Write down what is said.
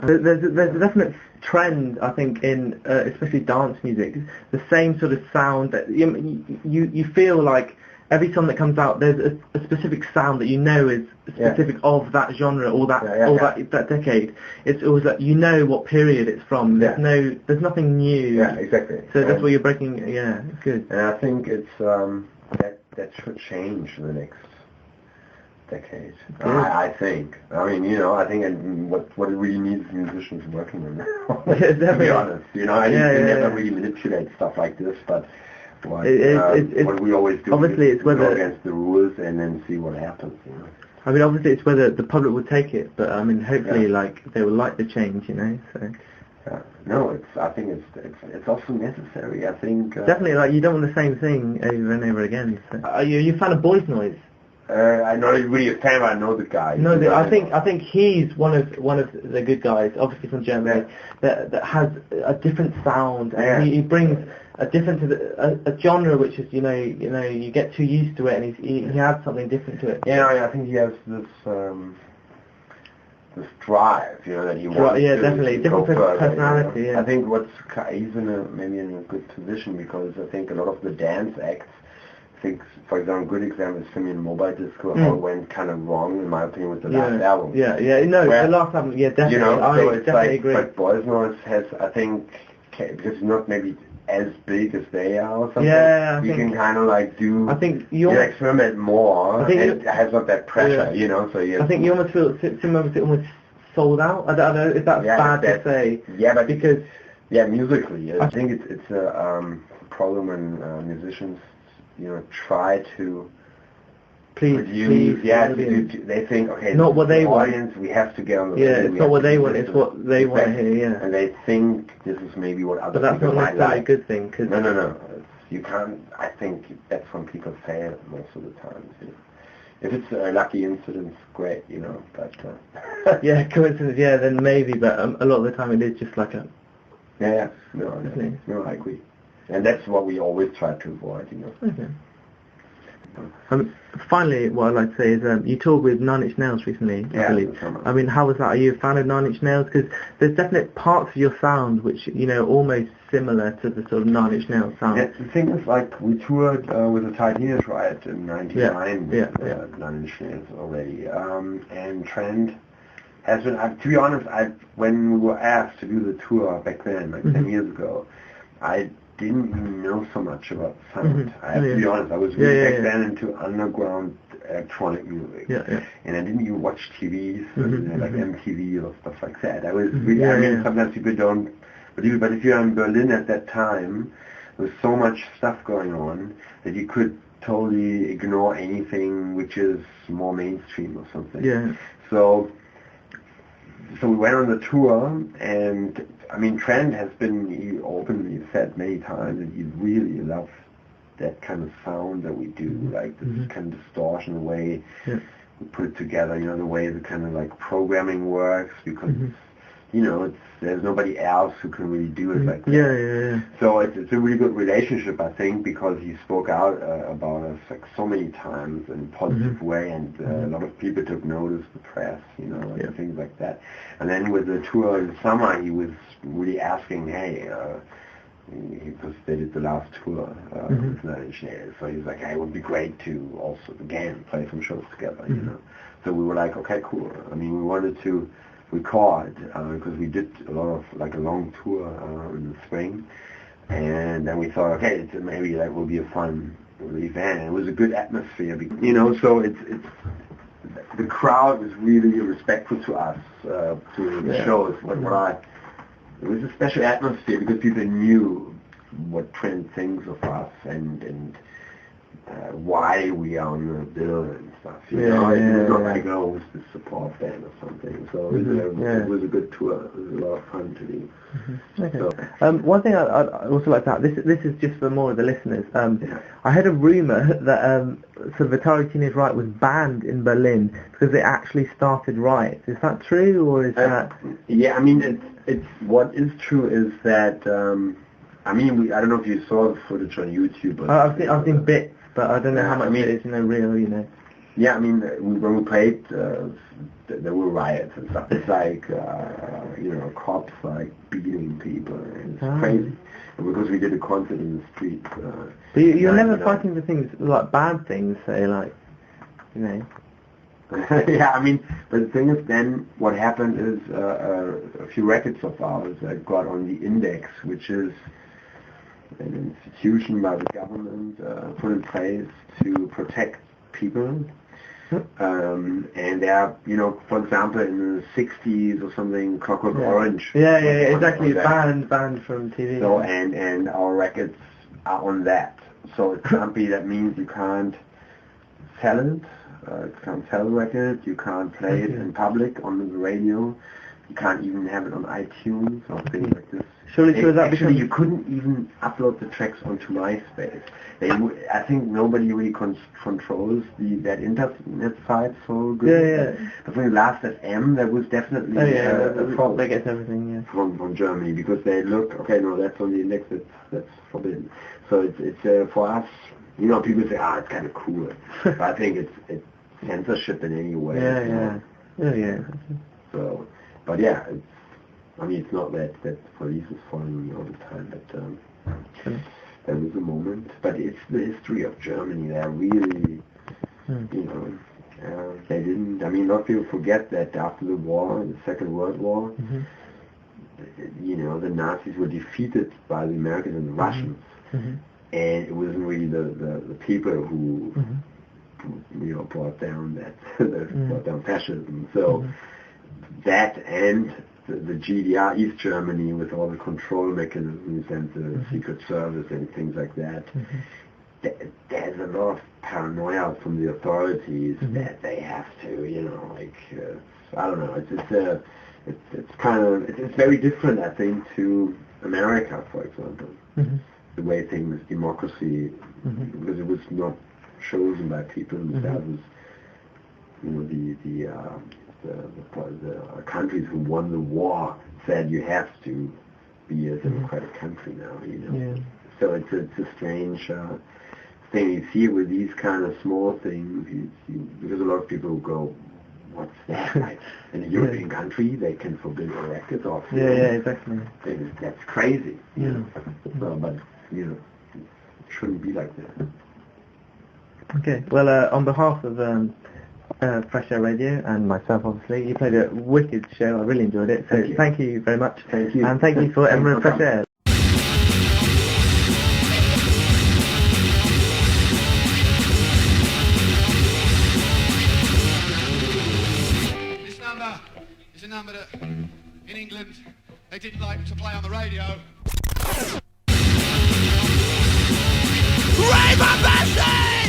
There's a definite trend, I think, in especially dance music. The same sort of sound that you feel like every song that comes out, there's a specific sound that you know is specific of that genre or that that decade. It's always like you know what period it's from. There's nothing new. Yeah, exactly. So that's what you're breaking. Yeah, good. And I think it's that should change in the next decade. I think. I mean, I think what it really needs is musicians working on it. To be honest, I never really manipulate stuff like this, but. What we always do obviously is it's whether go against the rules and then see what happens. I mean, obviously it's whether the public will take it, but I mean, hopefully, they will like the change, So. No, I think it's also necessary. I think definitely, you don't want the same thing over and over again. So. Are you a fan of Boys Noise? I'm not really a fan, but I know the guy. No, I think he's one of the good guys, obviously from Germany, that has a different sound, and he brings a different a genre which is you get too used to it, and he adds something different to it. I think he has this drive, that he wants. Yeah, definitely different personality. Yeah. I think he's maybe in a good position because I think a lot of the dance acts. I think, for example, a good example is Simeon Mobile Disco, how it went kind of wrong, in my opinion, with the last album. The last album, definitely. I definitely agree. But Boys Noise has, I think, because it's not maybe as big as they are or something, you can kind of do, I think you experiment more, and it has not that pressure, so I think you almost feel almost sold out. I don't know if that's bad to say. Yeah, but because... Yeah, musically, I think it's a problem when musicians try to produce. They think, okay, not what they want. Audience, we have to get on the. It's not what they want. It's what they want to hear. Yeah. And they think this is maybe what other people might like. But that's not necessarily a good thing. Cause No. You can't. I think that's when people fail most of the time. If it's a lucky incident, great, But coincidence. Yeah, then maybe. But a lot of the time, it is just like a. Yeah. No, I agree. And that's what we always try to avoid, Okay. Finally, what I'd like to say is you toured with Nine Inch Nails recently, I believe. I mean, how was that? Are you a fan of Nine Inch Nails? Because there's definite parts of your sound which, almost similar to the sort of Nine Inch Nails sound. Yeah, the thing is, we toured with Atari Teenage Riot in 99 with Nine Inch Nails already. And Trent has been, to be honest, when we were asked to do the tour back then, 10 years ago, I didn't even know so much about sound. I have to be honest, I was really back then into underground electronic music. And I didn't even watch TVs, like MTV or stuff like that. I was really, sometimes people don't believe it, but if you're in Berlin at that time, there was so much stuff going on that you could totally ignore anything which is more mainstream or something. So we went on the tour, and Trent has been, he openly said many times that he really loves that kind of sound that we do, like this kind of distortion, the way we put it together, the way the kind of programming works, because there's nobody else who can really do it like that. So it's a really good relationship, I think, because he spoke out about us so many times in a positive way, and a lot of people took notice, the press, and things like that. And then with the tour in the summer, he was really asking, hey, because they did the last tour with Nine Inch Nails, so he was like, hey, it would be great to also, again, play some shows together, So we were like, okay, cool. We wanted to record because we did a lot of a long tour in the spring, and then we thought, okay, maybe that will be a fun event, and it was a good atmosphere, so it's the crowd was really respectful to us, to the shows. It was a special atmosphere because people knew what Trent thinks of us and why we are on the bill and stuff. It was not like, oh, it's the support band or something. So it was a good tour. It was a lot of fun to do. Okay. One thing I'd also like to add, this is just for more of the listeners. I heard a rumour that sort of Atari Teenage Riot was banned in Berlin because they actually started riots. Is that true, or is that? Yeah, it's what is true is that I don't know if you saw the footage on YouTube. I've seen bits, but I don't know how much it is real. Yeah, I mean, when we played, there were riots and stuff. It's like, cops like beating people. It's crazy. And because we did a concert in the street. But you're never fighting for things like bad things, say, like, you know. Yeah, I mean, but the thing is, then what happened is a few records of ours got on the Index, which is an institution by the government put in place to protect people. And they are, for example, in the 60s or something, Clockwork Orange. Yeah, exactly. Banned from TV. So, and our records are on that. So it can't be, that means you can't sell it. You can't sell the record. You can't play it in public on the radio. You can't even have it on iTunes or things like this. Actually, you couldn't even upload the tracks onto MySpace. I think nobody really controls that internet site so good. But for Last FM, there was definitely a problem. They get everything, from Germany, because they look, okay, no, that's on the Index, that's forbidden. So it's for us, people say, it's kind of cool. But I think it's censorship in any way. Yeah. So, but yeah, it's not that the police is following me all the time, but there was a moment. But it's the history of Germany. They're really, they didn't. A lot of people forget that after the war, the Second World War, the Nazis were defeated by the Americans and the Russians, and it wasn't really the people who brought down brought down fascism. So that and the GDR, East Germany, with all the control mechanisms and the Secret Service and things like that, there's a lot of paranoia from the authorities that they have to, I don't know, it's very different, I think, to America, for example. The way things, democracy, because it was not chosen by people themselves. The countries who won the war said you have to be a democratic country now, So it's a strange thing. You see it with these kind of small things, because a lot of people go, what's that? Like, in a European country, they can forbid a record off. Exactly. That's crazy, So, but, it shouldn't be like that. Okay, well, on behalf of Fresh Air Radio and myself, obviously, you played a wicked show. I really enjoyed it. So thank you very much. Thank you. And thank you for Edinburgh Fresh Air. This number is a number that in England they didn't like to play on the radio. Raise my bastard!